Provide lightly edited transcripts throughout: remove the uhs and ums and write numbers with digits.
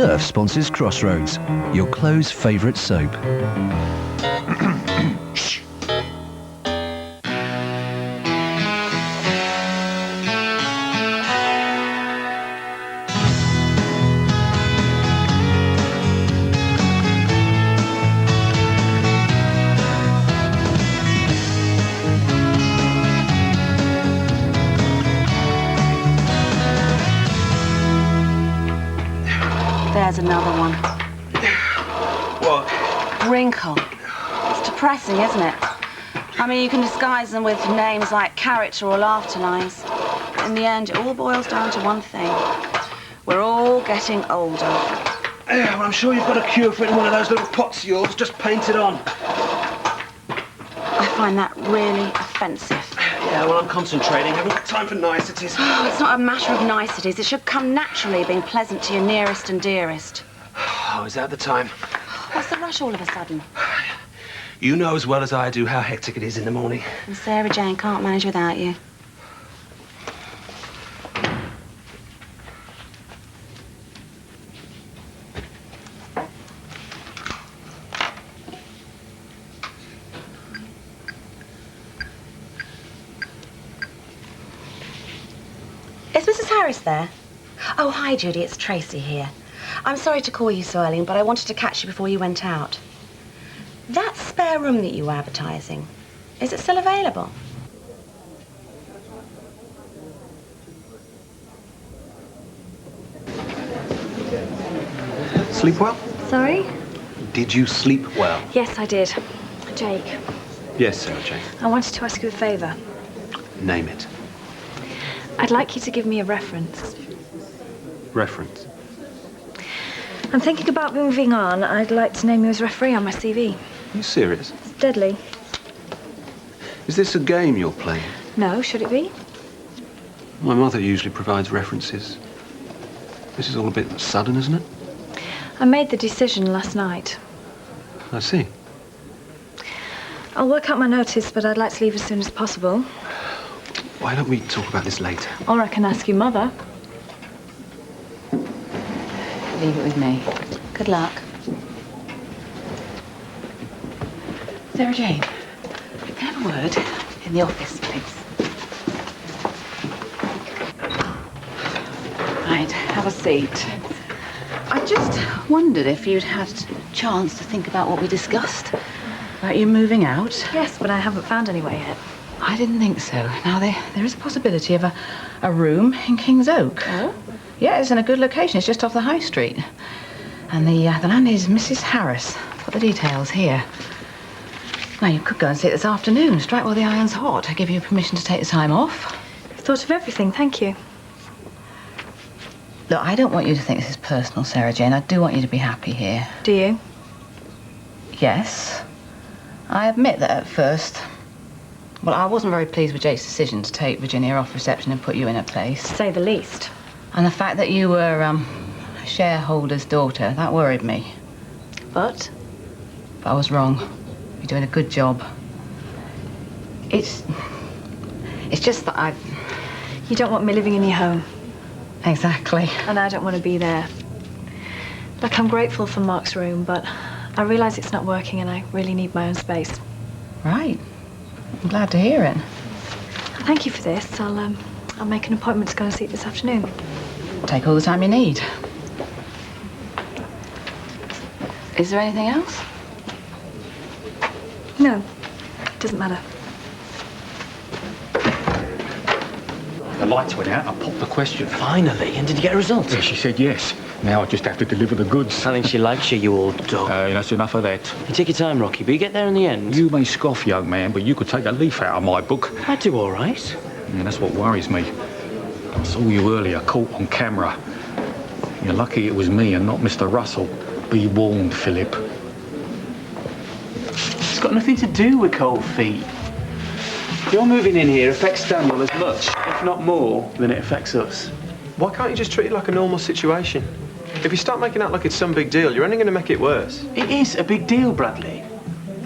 Surf sponsors Crossroads, your clothes' favourite soap. There's another one. What? Wrinkle. It's depressing, isn't it? I mean, you can disguise them with names like character or laughter lines. But in the end, it all boils down to one thing. We're all getting older. Yeah, well, I'm sure you've got a cure for it in one of those little pots of yours. Just paint it on. I find that really offensive. Yeah, well, I'm concentrating. I haven't got time for niceties. Oh, it's not a matter of niceties. It should come naturally, being pleasant to your nearest and dearest. Oh, is that the time? What's the rush all of a sudden? You know as well as I do how hectic it is in the morning. And Sarah Jane can't manage without you. Is Mrs. Harris there? Oh, hi, Judy. It's Tracy here. I'm sorry to call you so early, but I wanted to catch you before you went out. That spare room that you were advertising, is it still available? Sleep well? Sorry? Did you sleep well? Yes, I did. Jake, Yes, Sarah Jane. I wanted to ask you a favour. Name it. I'd like you to give me a reference. Reference. I'm thinking about moving on. I'd like to name you as referee on my CV. Are you serious? It's deadly. Is this a game you're playing? No, should it be? My mother usually provides references. This is all a bit sudden, isn't it? I made the decision last night. I see. I'll work out my notice, but I'd like to leave as soon as possible. Why don't we talk about this later? Or I can ask your mother. Leave it with me. Good luck. Sarah Jane, can I have a word in the office, please? Right, have a seat. I just wondered if you'd had a chance to think about what we discussed. About you moving out. Yes, but I haven't found anywhere yet. I didn't think so. Now, there is a possibility of a room in King's Oak. Oh? Yeah, it's in a good location. It's just off the high street. And the land is Mrs. Harris. I've got the details here. Now, you could go and see it this afternoon, strike while the iron's hot. I give you permission to take the time off. I've thought of everything, thank you. Look, I don't want you to think this is personal, Sarah Jane. I do want you to be happy here. Do you? Yes. I admit that at first... Well, I wasn't very pleased with Jake's decision to take Virginia off reception and put you in her place. To say the least. And the fact that you were a shareholder's daughter, that worried me. But? But I was wrong. You're doing a good job. It's just that I've... You don't want me living in your home. Exactly. And I don't want to be there. Look, I'm grateful for Mark's room, but I realise it's not working and I really need my own space. Right. I'm glad to hear it. Thank you for this. I'll make an appointment to go and see it this afternoon. Take all the time you need. Is there anything else? No, doesn't matter. The lights went out. I popped the question. Finally, and did you get a result? Yeah, she said yes. Now I just have to deliver the goods. I think she likes you, you old dog. That's enough of that. You take your time, Rocky, but you get there in the end. You may scoff, young man, but you could take a leaf out of my book. I do all right. Yeah, that's what worries me. I saw you earlier, caught on camera. You're lucky it was me and not Mr. Russell. Be warned, Philip. It's got nothing to do with cold feet. Your moving in here affects Daniel as much, if not more, than it affects us. Why can't you just treat it like a normal situation? If you start making out like it's some big deal, you're only going to make it worse. It is a big deal, Bradley.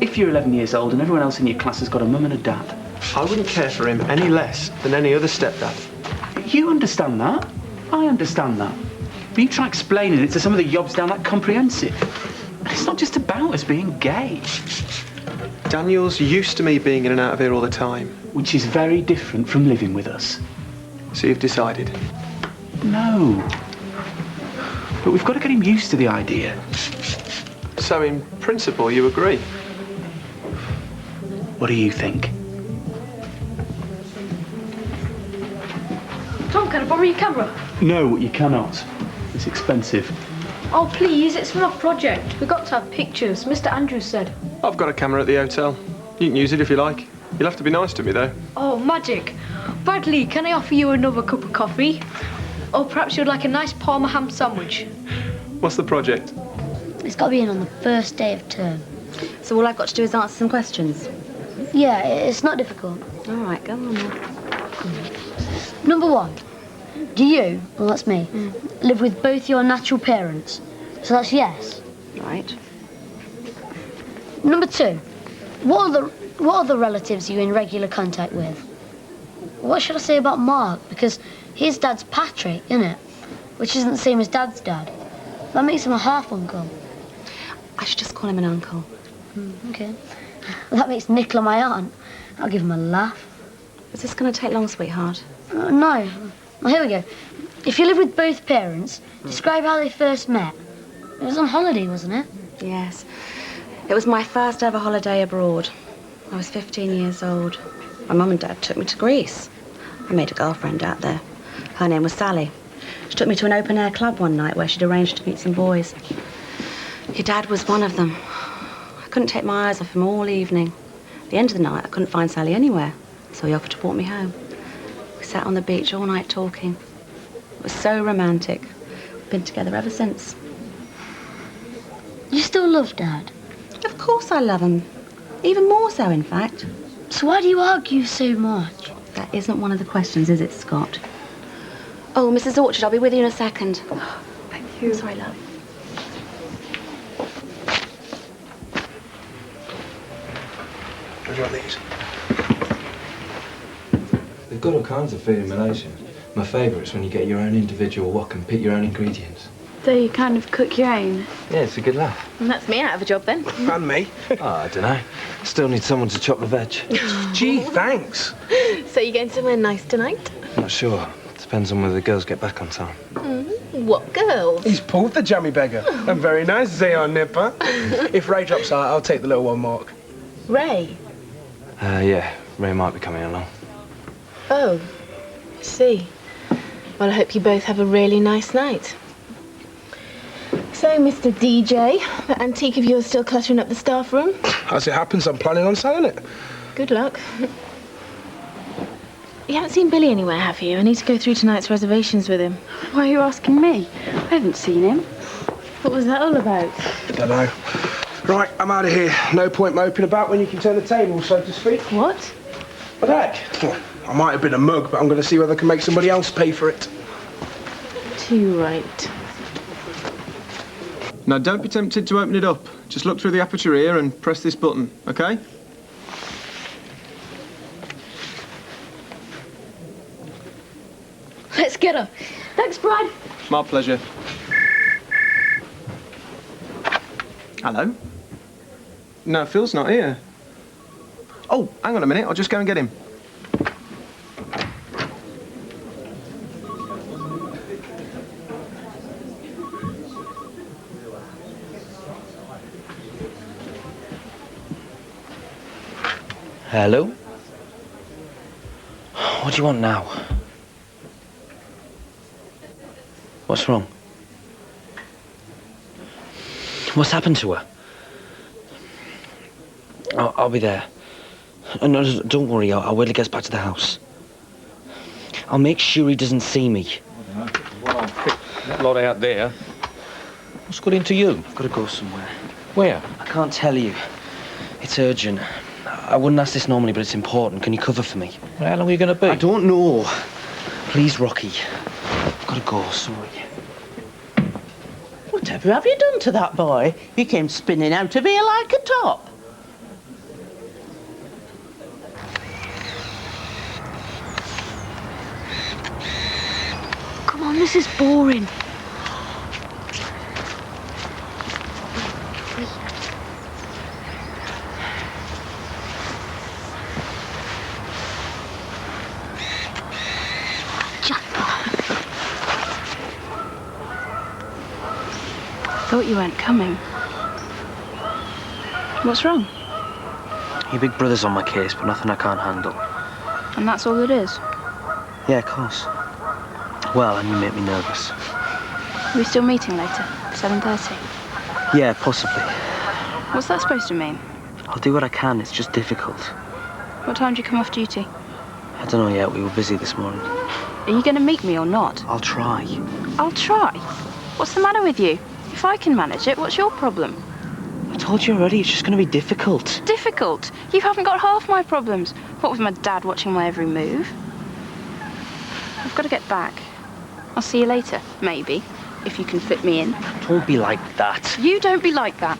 If you're 11 years old and everyone else in your class has got a mum and a dad. I wouldn't care for him any less than any other stepdad. You understand that. I understand that. But you try explaining it to some of the yobs down that comprehensive. And it's not just about us being gay. Daniel's used to me being in and out of here all the time. Which is very different from living with us. So you've decided? No. But we've got to get him used to the idea. So in principle, you agree? What do you think? Tom, can I borrow your camera? No, you cannot. It's expensive. Oh, please, it's for our project. We've got to have pictures, Mr. Andrews said. I've got a camera at the hotel. You can use it if you like. You'll have to be nice to me, though. Oh, magic. Bradley, can I offer you another cup of coffee? Or perhaps you'd like a nice Parma ham sandwich. What's the project? It's got to be in on the first day of term. So all I've got to do is answer some questions. Yeah, it's not difficult. All right, go on then. Number 1. Do you, well that's me, live with both your natural parents? So that's yes. Right. Number 2. What other relatives are you in regular contact with? What should I say about Mark? Because his dad's Patrick, isn't it? Which isn't the same as Dad's dad. That makes him a half-uncle. I should just call him an uncle. Okay. Well, that makes Nicola my aunt. I'll give him a laugh. Is this going to take long, sweetheart? No. Well, here we go. If you live with both parents, describe how they first met. It was on holiday, wasn't it? Yes. It was my first ever holiday abroad. I was 15 years old. My mum and dad took me to Greece. I made a girlfriend out there. Her name was Sally. She took me to an open-air club one night where she'd arranged to meet some boys. Your dad was one of them. I couldn't take my eyes off him all evening. At the end of the night, I couldn't find Sally anywhere, so he offered to walk me home. We sat on the beach all night talking. It was so romantic. We've been together ever since. You still love Dad? Of course I love him. Even more so, in fact. So why do you argue so much? That isn't one of the questions, is it, Scott? Oh, Mrs. Orchard, I'll be with you in a second. Thank you. Sorry, love. Do you want these? They've got all kinds of food in Malaysia. My favourite's when you get your own individual wok and pick your own ingredients. So you kind of cook your own? Yeah, it's a good laugh. And that's me out of a job then. And me? Oh, I don't know. Still need someone to chop the veg. Gee, thanks. So you're going somewhere nice tonight? Not sure. Depends on whether the girls get back on time. What girls? He's pulled the jammy beggar. And very nice, they are, Nipper. If Ray drops out, I'll take the little one, Mark. Ray? Yeah, Ray might be coming along. Oh, I see. Well, I hope you both have a really nice night. So, Mr. DJ, that antique of yours still cluttering up the staff room? As it happens, I'm planning on selling it. Good luck. You haven't seen Billy anywhere, have you? I need to go through tonight's reservations with him. Why are you asking me? I haven't seen him. What was that all about? Don't know. Right, I'm out of here. No point moping about when you can turn the table, so to speak. What? What the heck? Well, I might have been a mug, but I'm going to see whether I can make somebody else pay for it. Too right. Now, don't be tempted to open it up. Just look through the aperture here and press this button, OK? Let's get her. Thanks, Brad. My pleasure. Hello? No, Phil's not here. Oh, hang on a minute. I'll just go and get him. Hello? What do you want now? What's wrong? What's happened to her? I'll be there. No, don't worry. I'll wait till he gets back to the house. I'll make sure he doesn't see me. Well, that lot out there. What's got into you? I've got to go somewhere. Where? I can't tell you. It's urgent. I wouldn't ask this normally, but it's important. Can you cover for me? Well, how long are you going to be? I don't know. Please, Rocky. I've got to go, sorry. Whatever have you done to that boy? He came spinning out of here like a top. Come on, this is boring. thought you weren't coming. What's wrong? Your big brother's on my case, but nothing I can't handle. And that's all it is? Yeah, of course. Well, and you make me nervous. Are we still meeting later? 7:30? Yeah, possibly. What's that supposed to mean? I'll do what I can, it's just difficult. What time do you come off duty? I don't know yet, we were busy this morning. Are you going to meet me or not? I'll try. I'll try? What's the matter with you? If I can manage it, what's your problem? I told you already, it's just going to be difficult. Difficult? You haven't got half my problems. What with my dad watching my every move? I've got to get back. I'll see you later, maybe, if you can fit me in. Don't be like that. You don't be like that.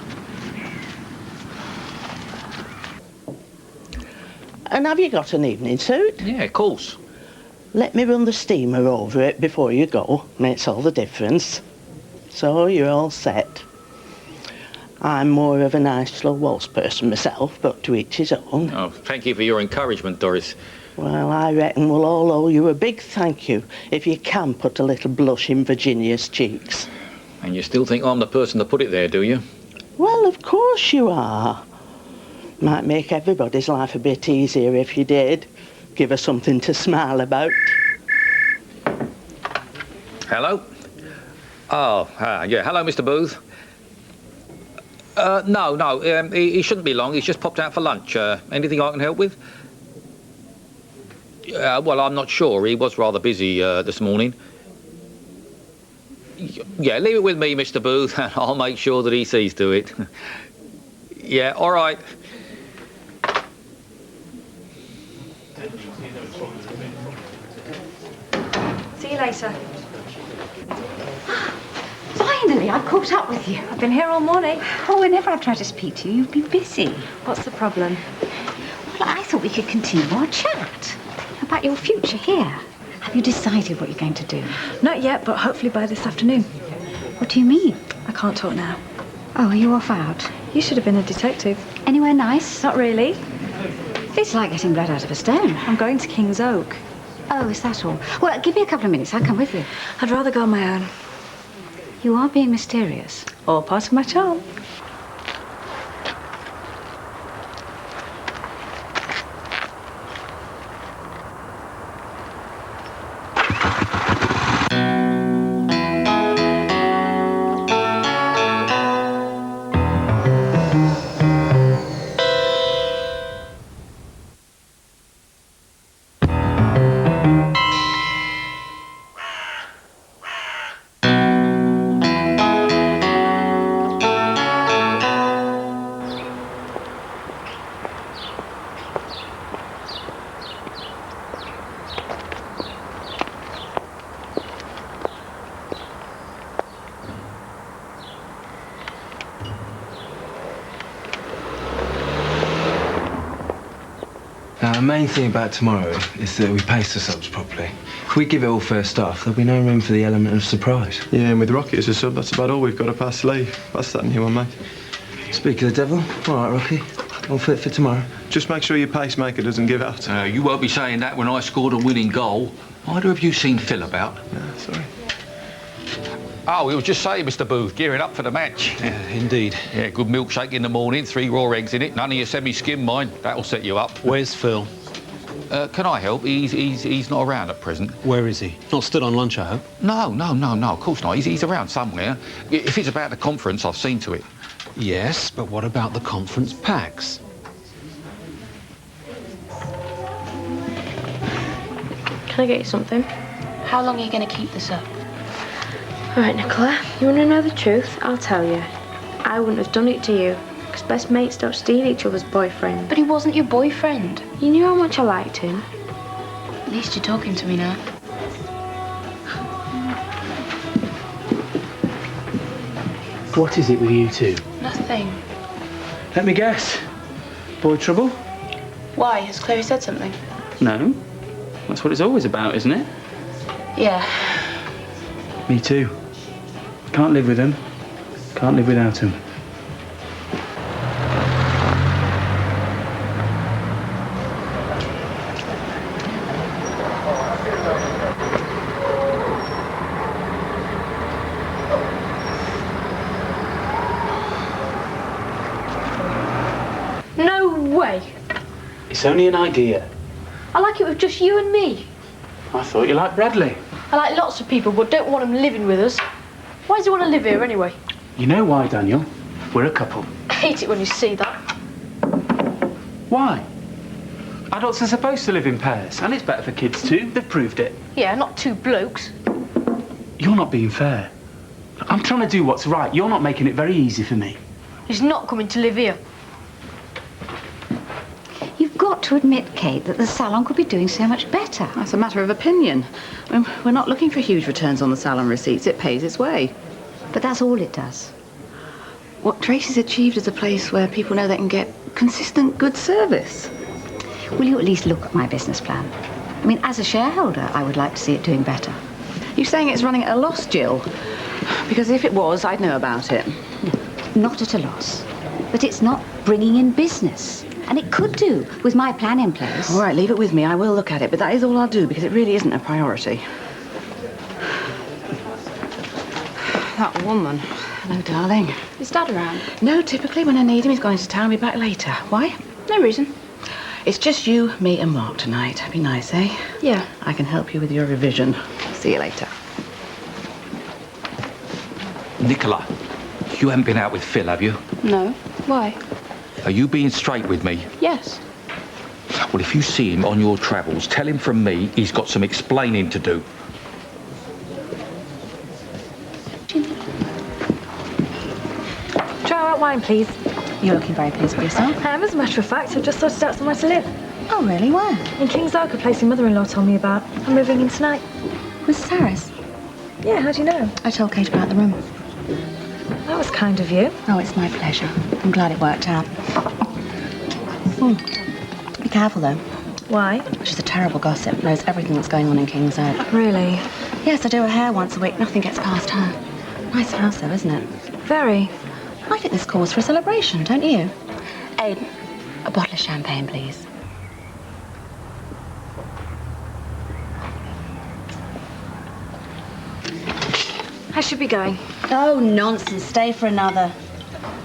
And have you got an evening suit? Yeah, of course. Let me run the steamer over it before you go. Makes all the difference. So you're all set. I'm more of a nice, slow waltz person myself, but to each his own. Oh, thank you for your encouragement, Doris. Well, I reckon we'll all owe you a big thank you if you can put a little blush in Virginia's cheeks. And you still think I'm the person to put it there, do you? Well, of course you are. Might make everybody's life a bit easier if you did. Give her something to smile about. Hello? Oh, yeah. Hello, Mr. Booth. No, he shouldn't be long. He's just popped out for lunch. Anything I can help with? Well, I'm not sure. He was rather busy this morning. Yeah, leave it with me, Mr. Booth, and I'll make sure that he sees to it. Yeah, all right. See you later. Finally, I've caught up with you. I've been here all morning. Oh, whenever I've tried to speak to you, you've been busy. What's the problem? Well, I thought we could continue our chat about your future here. Have you decided what you're going to do? Not yet, but hopefully by this afternoon. What do you mean? I can't talk now. Oh, are you off out? You should have been a detective. Anywhere nice? Not really. It's like getting blood out of a stone. I'm going to King's Oak. Oh, is that all? Well, give me a couple of minutes. I'll come with you. I'd rather go on my own. You are being mysterious. All part of my charm. Now, the main thing about tomorrow is that we pace the subs properly. If we give it all first off, there'll be no room for the element of surprise. Yeah, and with Rocky as a sub, that's about all we've got up our sleeve. That's that new one, mate. Speak of the devil. All right, Rocky. All fit for tomorrow. Just make sure your pacemaker doesn't give out. You won't be saying that when I scored a winning goal. Either of you seen Phil about? No, sorry. Oh, we were just saying, Mr. Booth, gearing up for the match. Yeah, indeed. Yeah, good milkshake in the morning, 3 raw eggs in it, none of your semi-skim, mind. That'll set you up. Where's Phil? Can I help? He's not around at present. Where is he? Not stood on lunch, I hope? No, of course not. He's around somewhere. If it's about the conference, I've seen to it. Yes, but what about the conference packs? Can I get you something? How long are you going to keep this up? All right, Nicola, you want to know the truth? I'll tell you. I wouldn't have done it to you, because best mates don't steal each other's boyfriend. But he wasn't your boyfriend. You knew how much I liked him. At least you're talking to me now. What is it with you two? Nothing. Let me guess. Boy trouble? Why? Has Chloe said something? No. That's what it's always about, isn't it? Yeah. Me too. Can't live with him. Can't live without him. It's only an idea. I like it with just you and me. I thought you liked Bradley. I like lots of people, but don't want them living with us. Why does he want to live here anyway? You know why, Daniel? We're a couple. I hate it when you say that. Why? Adults are supposed to live in pairs, and it's better for kids too. They've proved it. Yeah, not two blokes. You're not being fair. I'm trying to do what's right. You're not making it very easy for me. He's not coming to live here. You've got to admit, Kate, that the salon could be doing so much better. That's a matter of opinion. I mean, we're not looking for huge returns on the salon receipts. It pays its way. But that's all it does. What Tracy's achieved is a place where people know they can get consistent, good service. Will you at least look at my business plan? I mean, as a shareholder, I would like to see it doing better. You're saying it's running at a loss, Jill? Because if it was, I'd know about it. No, not at a loss. But it's not bringing in business. And it could do, with my plan in place. All right, leave it with me. I will look at it, but that is all I'll do, because it really isn't a priority. That woman. Hello, darling. Is Dad around? No, typically when I need him, he's gone into town. Be back later. Why? No reason. It's just you, me and Mark tonight. Be nice, eh? Yeah. I can help you with your revision. See you later. Nicola, you haven't been out with Phil, have you? No. Why? Are you being straight with me? Yes. Well, if you see him on your travels, tell him from me he's got some explaining to do. Try out wine, please. You're looking very pleased with yourself. I am, as a matter of fact. I've just sorted out somewhere to live. Oh, really? Where? In King's Oak, a place your mother-in-law told me about. I'm moving in tonight. Mrs. Harris? Yeah, how do you know? I told Kate about the room. That was kind of you. Oh, it's my pleasure. I'm glad it worked out. Be careful, though. Why? She's a terrible gossip, knows everything that's going on in King's Oak. Really? Yes, I do her hair once a week. Nothing gets past her. Nice house, though, isn't it? Very. I think this calls for a celebration, don't you? Aidan, a bottle of champagne, please. I should be going. Oh, nonsense. Stay for another.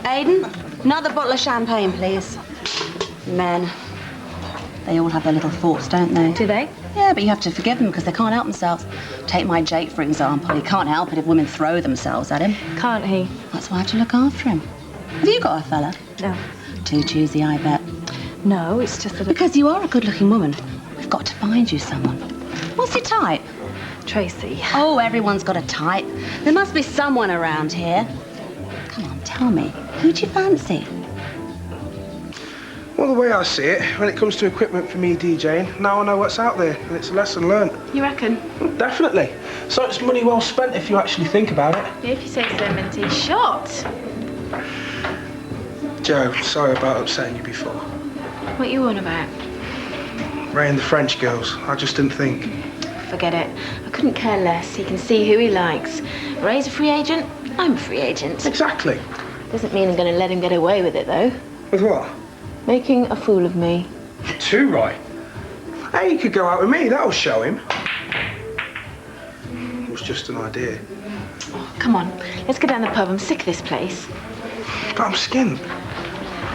Aidan, another bottle of champagne, please. Men. They all have their little thoughts, don't they? Do they? Yeah, but you have to forgive them because they can't help themselves. Take my Jake, for example. He can't help it if women throw themselves at him. Can't he? That's why I have to look after him. Have you got a fella? No. Too choosy, I bet. No, it's just that... Because you are a good-looking woman. We've got to find you someone. What's your type? Tracy. Oh, everyone's got a type. There must be someone around here. Come on, tell me. Who do you fancy? Well, the way I see it, when it comes to equipment for me DJing, now I know what's out there, and it's a lesson learned. You reckon? Definitely. So it's money well spent if you actually think about it. Yeah, if you say so, Minty. Shot. Joe, sorry about upsetting you before. What you on about? Ray and the French girls. I just didn't think. Forget it. I couldn't care less. He can see who he likes. Ray's a free agent. I'm a free agent. Exactly. Doesn't mean I'm going to let him get away with it, though. With what? Making a fool of me. Too right. Hey, you could go out with me. That'll show him. It was just an idea. Oh, come on. Let's go down the pub. I'm sick of this place. But I'm skinned.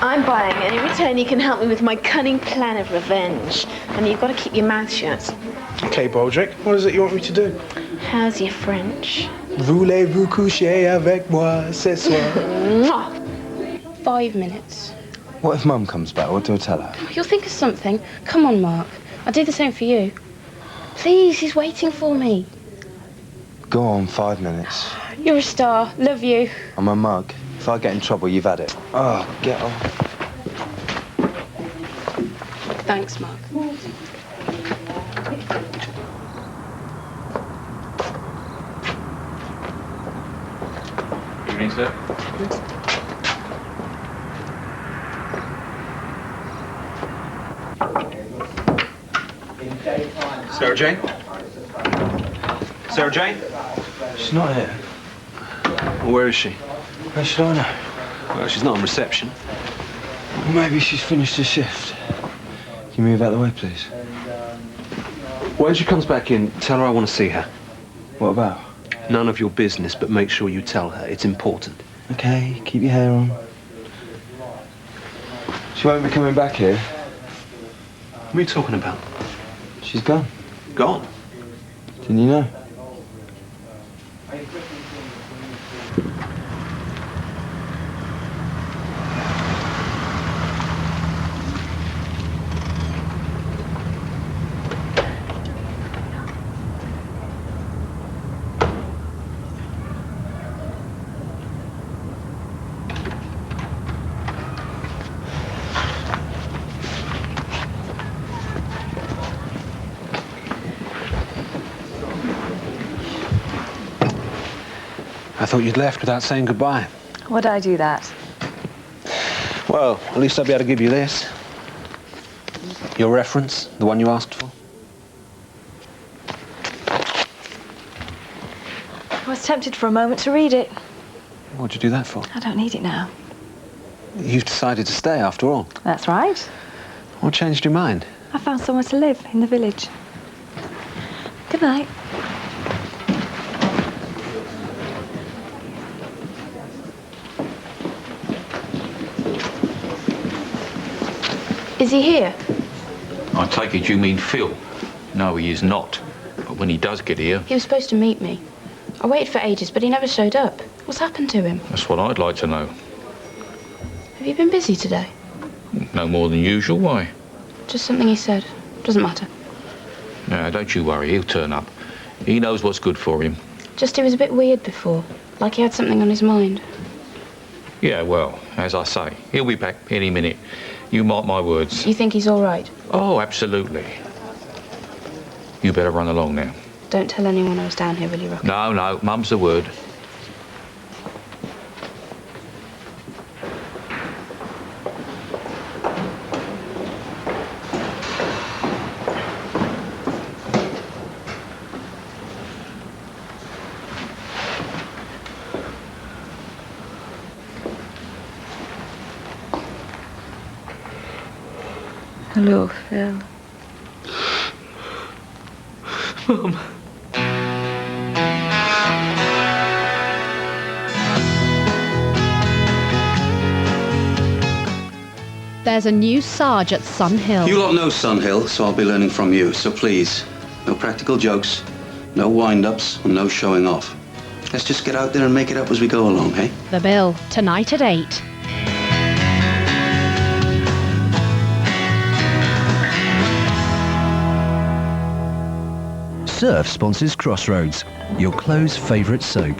I'm buying, and in return you can help me with my cunning plan of revenge. And you've got to keep your mouth shut. Okay, Baldrick, what is it you want me to do? How's your French? Voulez-vous coucher avec moi ce soir? 5 minutes. What if Mum comes back? What do I tell her? You'll think of something. Come on, Mark. I'll do the same for you. Please, he's waiting for me. Go on, 5 minutes. You're a star. Love you. I'm a mug. If I get in trouble, you've had it. Oh, get on. Thanks, Mark. Evening, sir. Sarah Jane? Sarah Jane? She's not here. Well, where is she? Where should I know? Well, she's not on reception. Well, maybe she's finished her shift. Can you move out the way, please? When she comes back in, tell her I want to see her. What about? None of your business, but make sure you tell her. It's important. Okay, keep your hair on. She won't be coming back here. What are you talking about? She's gone. Gone? Didn't you know? I thought you'd left without saying goodbye. Would I do that? Well, at least I'll be able to give you this. Your reference, the one you asked for. I was tempted for a moment to read it. What'd you do that for? I don't need it now. You've decided to stay after all. That's right. What changed your mind? I found somewhere to live in the village. Good night. Is he here? I take it you mean Phil. No, he is not. But when he does get here, He was supposed to meet me. I waited for ages, but he never showed up. What's happened to him? that's what I'd like to know. Have you been busy today? No more than usual, why? Just something he said. Doesn't matter. No, don't you worry, he'll turn up. He knows what's good for him. Just he was a bit weird before. Like he had something on his mind. Yeah, well, as I say, he'll be back any minute. You mark my words. You think he's all right? Oh, absolutely. You better run along now. Don't tell anyone I was down here, will you, Rocky? No, no, mum's the word. Hello, Phil. Mum. There's a new Sarge at Sun Hill. You lot know Sun Hill, so I'll be learning from you. So please, no practical jokes, no wind-ups, and no showing off. Let's just get out there and make it up as we go along, hey? The Bill, tonight at 8. Surf sponsors Crossroads, your clothes' favourite soap.